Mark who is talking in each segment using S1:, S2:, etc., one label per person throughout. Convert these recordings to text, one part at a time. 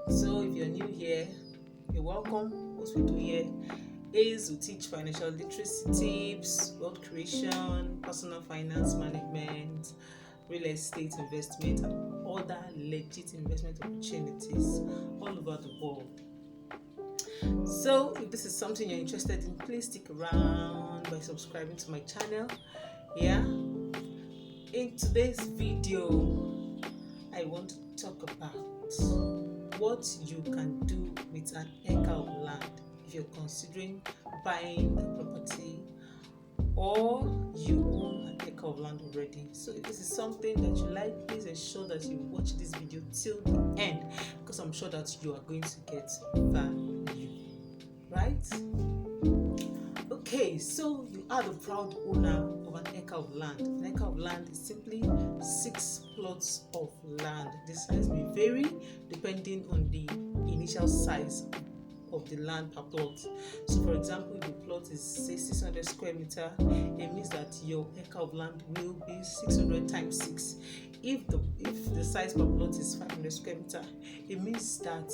S1: So if you're new here, you're welcome. What we do here is we teach financial literacy tips, wealth creation, personal finance management, real estate investment, and other legit investment opportunities all over the world. So if this is something you're interested in, please stick around by subscribing to my channel. Yeah. In today's video, I want to talk about what you can do with an acre of land if you're considering buying a property or you own an acre of land already. So if this is something that you like, please ensure that you watch this video till the end, because I'm sure that you are going to get value, right? Okay, so you are the proud owner of an acre of land. An acre of land is simply 6 plots of land. The size may vary depending on the initial size of the land per plot. So for example, if the plot is say 600 square meter, it means that your acre of land will be 600 times 6. If the size per plot is 500 square meter, it means that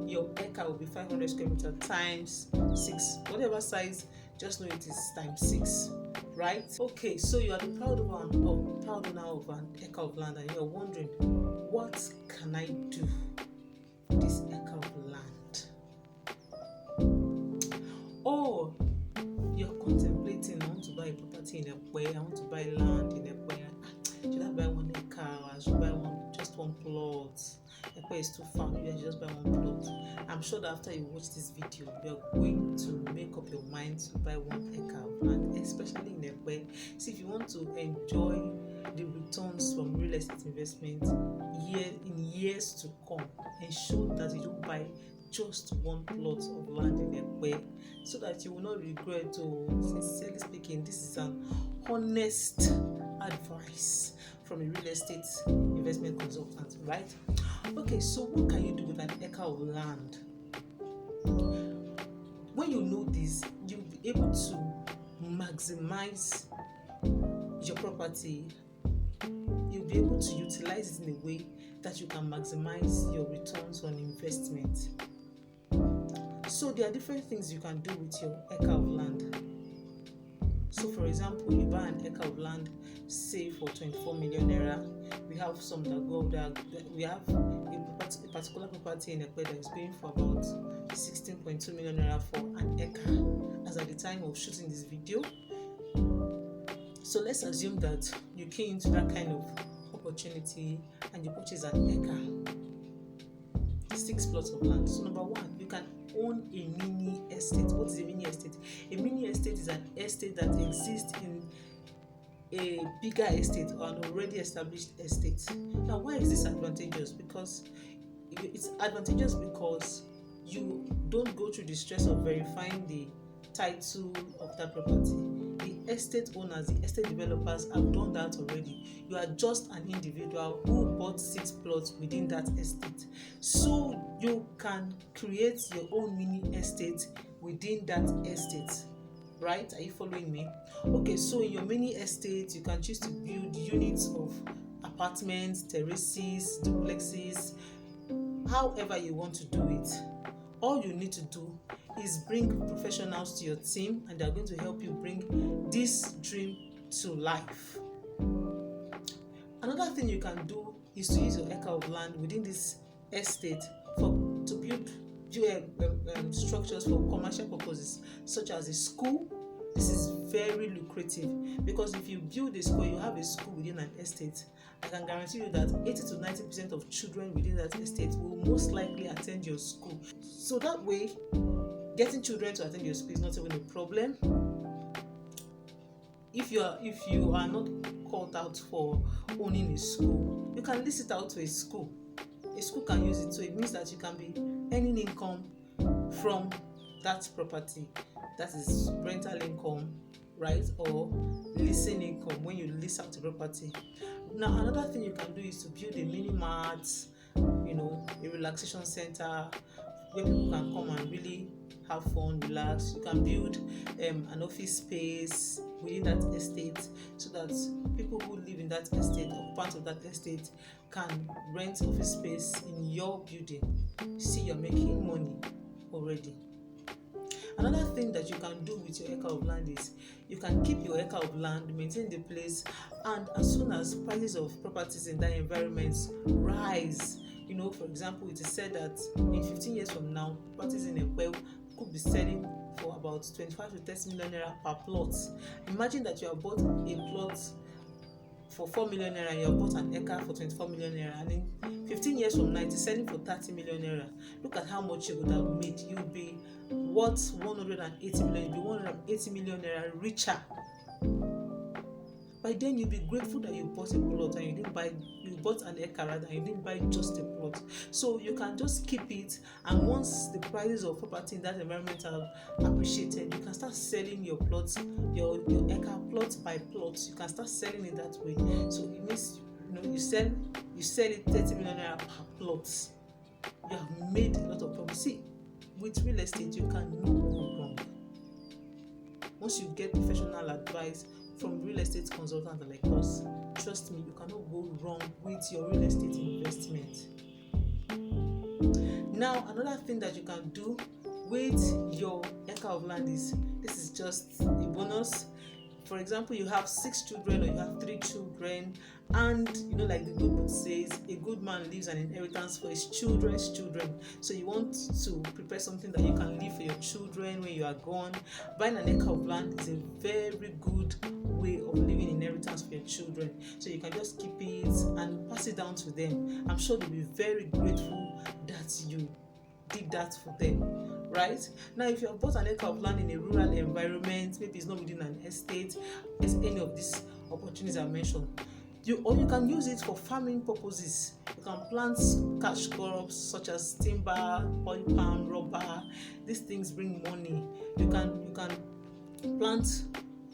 S1: your acre will be 500 square meter times 6. Whatever size, just know it is times 6, right? Okay, so you are the proud owner of an acre of land, and you are wondering, what can I do with this acre of land? Or you're contemplating, I want to buy a property in Ekwe, I want to buy land in Ekwe. Should I buy 1 acre? I should buy just one plot. Ekwe is too far, maybe I should just buy 1 plot. I'm sure that after you watch this video, you're going to make up your mind to buy 1 acre of land, especially in Ekwe. See, if you want to enjoy the returns from real estate investment in years to come, ensure that you don't buy just 1 plot of land in Ekwe, so that you will not regret. Sincerely speaking, this is an honest advice from a real estate investment consultant, right? Okay, so what can you do with an acre of land? When you know this, you'll be able to maximize your property. You'll be able to utilize it in a way that you can maximize your returns on investment. So there are different things you can do with your acre of land. So for example, you buy an acre of land, say for 24 million naira. We have some that go there. We have a particular property in Ekwe that is going for about 16.2 million naira for an acre as at the time of shooting this video. So let's assume that you came into that kind of opportunity and you purchase an acre, 6 plots of land. So number one, you can own a mini estate. What is a mini estate? A mini estate is an estate that exists in a bigger estate or an already established estate. Now, why is this advantageous? Because it's advantageous because you don't go through the stress of verifying the title of that property. The estate owners, the estate developers have done that already. You are just an individual who bought 6 plots within that estate. So you can create your own mini estate within that estate. Right? Are you following me? Okay, so in your mini estate, you can choose to build units of apartments, terraces, duplexes, however you want to do it. All you need to do is bring professionals to your team, and they're going to help you bring this dream to life. Another thing you can do is to use your acre of land within this estate to build structures for commercial purposes, such as a school. This is very lucrative, because if you build a school, you have a school within an estate, I can guarantee you that 80 to 90% of children within that estate will most likely attend your school. So that way, getting children to attend your school is not even a problem. If you are not called out for owning a school, you can lease it out to a school. A school can use it, so it means that you can be earning income from that property. That is rental income, right? Or leasing income when you lease out the property. Now, another thing you can do is to build a mini mart, a relaxation center, where people can come and really have fun, relax. You can build an office space within that estate so that people who live in that estate or part of that estate can rent office space in your building. See, you're making money already. Another thing that you can do with your acre of land is you can keep your acre of land, maintain the place, and as soon as prices of properties in that environment rise, for example, it is said that in 15 years from now, properties in Ekpe could be selling for about 25 to 30 million naira per plot. Imagine that you have bought a plot for 4 million naira and you have bought an acre for 24 million naira, and in 15 years from now it is selling for 30 million naira. Look at how much you would have made. You'll be worth 180 million. You'll be 180 million naira richer. By then you'll be grateful that you bought a plot and you bought an acre rather, and you didn't buy just a plot. So you can just keep it, and once the prices of property in that environment have appreciated, you can start selling your plots, your acre plot by plot. You can start selling it that way. So it means you sell it 30 million naira per plot. You have made a lot of profit. See, with real estate you can no go wrong. Once you get professional advice from real estate consultants like us, trust me, you cannot go wrong with your real estate investment. Now, another thing that you can do with your acre of land is, this is just a bonus. For example, you have 6 children or you have 3 children, and like the good book says, a good man leaves an inheritance for his children's children. So you want to prepare something that you can leave for your children when you are gone. Buying an acre of land is a very good way of leaving inheritance for your children. So you can just keep it and pass it down to them. I'm sure they'll be very grateful that you did that for them. Right? Now, if you have bought an acre of land in a rural environment, maybe it's not within an estate, as any of these opportunities I mentioned, you can use it for farming purposes. You can plant cash crops such as timber, oil palm, rubber. These things bring money. You can plant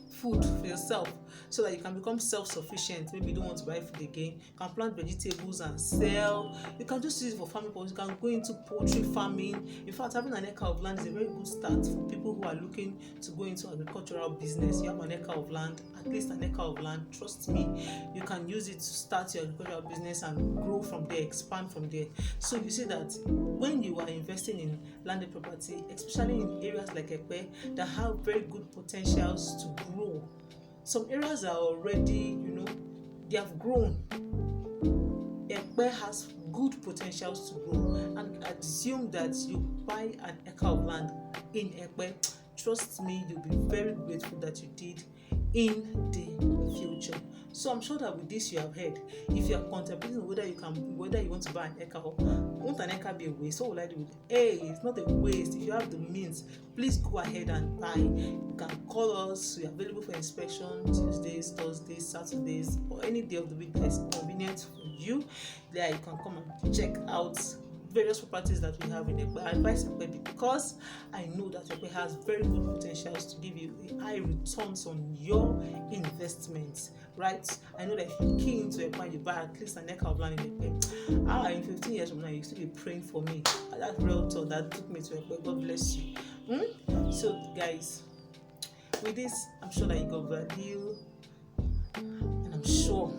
S1: food for yourself so that you can become self-sufficient. Maybe you don't want to buy food again. You can plant vegetables and sell. You can just use it for farming purposes. You can go into poultry farming. In fact, having an acre of land is a very good start for people who are looking to go into agricultural business. You have an acre of land, at least an acre of land. Trust me, you can use it to start your agricultural business and grow from there, expand from there. So you see that when you are investing in landed property, especially in areas like Ekpe that have very good potentials to grow. Some areas are already, they have grown. Ekpe has good potentials to grow, and assume that you buy an acre of land in Ekpe. Trust me, you'll be very grateful that you did in the future. So I'm sure that with this you have heard. If you are contemplating whether you want to buy an acre, or won't an acre be a waste? What will I do with it? Hey, it's not a waste. If you have the means, please go ahead and buy. You can call us. We are available for inspection Tuesdays, Thursdays, Saturdays, or any day of the week that is convenient for you. There you can come and check out various properties that we have in Ekpe. I advise Ekpe because I know that Ekpe has very good potentials to give you a high returns on your investments, right? I know that if you key into Ekpe and you buy at least an acre of land in Ekpe, in 15 years from now you still be praying for me. That realtor that took me to Ekpe, God bless you. So guys, with this, I'm sure that you got value, and I'm sure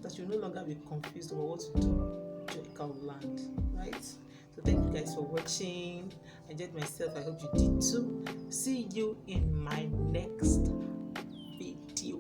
S1: that you'll no longer be confused about what to do to your acre of land, right? So thank you guys for watching. I enjoyed myself. I hope you did too. See you in my next video.